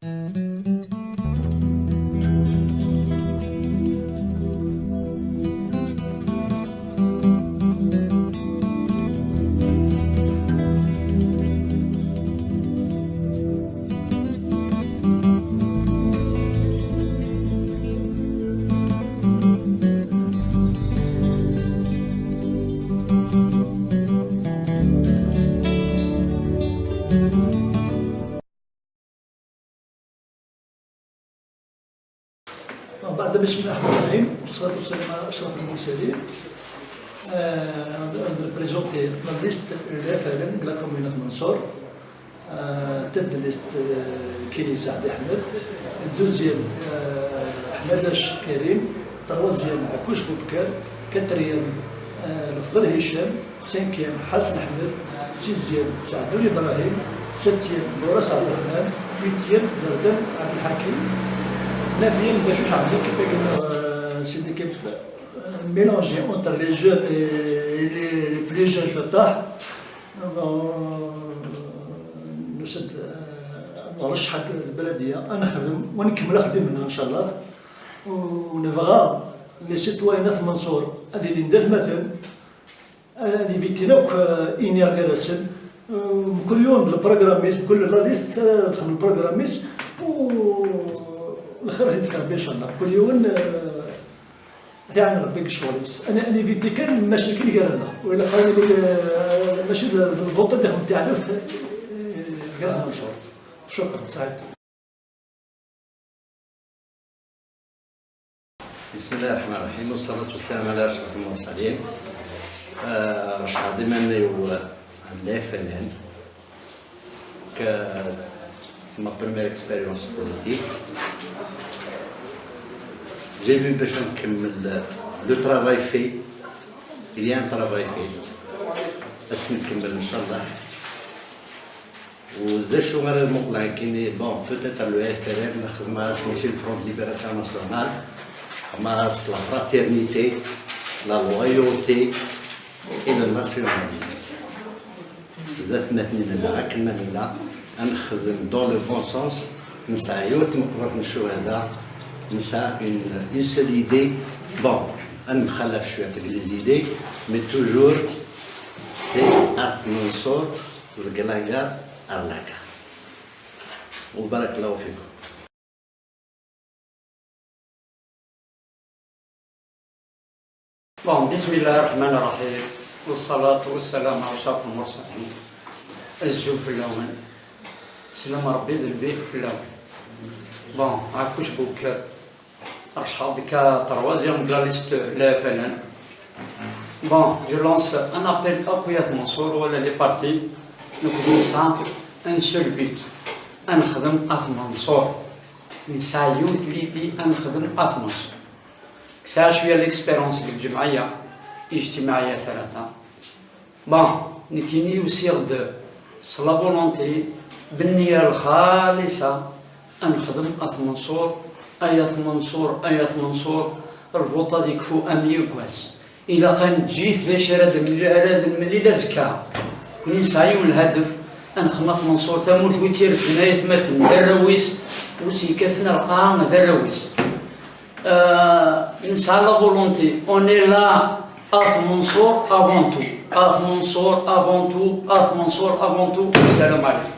بعد بسم الله الرحمن الرحيم والصلاة والسلام على أشرف المرسلين. نبريزونتي لا ليست ريفرندوم de la commune de Mansour. Tête de liste Kini Saad Ahmed, deuxième Ahmedash Karim, troisième Akouch Boubkar, quatrième Lafdal Hicham, cinquième Hassan Ahmed, sixième Saadou Ibrahim, septième Boras Abdelrahman, huitième Zardan Abdelhakim. Naviens de Chouch Abdel qui fait c'est des équipes mélangées entre les jeunes et les plus jeunes Fatah. نسد نرشح البلديه نخدم ونكمل خدمنا ان شاء الله ونبغى لي سيتوينات منصور هذه اللي ندات مثلا هذه بيتيناك انير غرسل كل يوم البروغراميس كل لا ليست تدخل البروغراميس والخير يذكر به ان شاء الله كل يوم تاعنا ربي كشغليس انا فيتي كان المشاكل ديالنا ولا قال لي ماشي الفوطه ديال تاعنا شكرا سعيد. بسم الله الرحمن الرحيم والصلاة والسلام على أشرف المرسلين. Je suis demandé à l'FLN que c'est ma première expérience politique. J'ai vu le travail fait. Il y a un travail fait. بس نكمل إن شاء الله. وذا شو غير المقلع كيني بون بوتيتر لو اف ال ان نخدم سميتو الفرونت ليبراسيون ناسيونال خماس لا فراتيرنيتي لا لويالتي الى الناسيوناليزم ذا ثمثنين لا كنا لا نخدم دون لو بون سونس نسعى يوت مقبرة الشهداء نسعى اون سول ايدي بون نخلف شويه لي زيدي مي توجور سي ات منصور والقلاقه أرلاكا وبارك الله فيكم. بسم الله الرحمن الرحيم والصلاة والسلام على أشرف المرسلين. الزوج في الأول سلام ربي ذنبي في الأول. عكوش بوكر رشحة ديكا تروازيام بلا ليست لا فلان. جو لونس ان ابيل أقوياء منصور ولا لي بارتي نكون نسعى ان سول بيت نخدم اث منصور نسعى يوث ليدي نخدم اث منصور كسا شويه ليكسبيرونس ديال الجمعيه الاجتماعيه ثلاثه نكيني وسيغ دو سلا فولونتي بالنيه الخالصه نخدم اث منصور اياث منصور اياث منصور الفوطه ديك فو امي كواس الا كان جيت باش راد المليله زكا كوني نسعيو الهدف نخمط منصور ثمورت ويتير في نهاية مثل درويس وتي كثنا القام درويس نسعى لا فولونتي اوني لا اث منصور افونتو اث منصور افونتو اث منصور افونتو. السلام عليكم.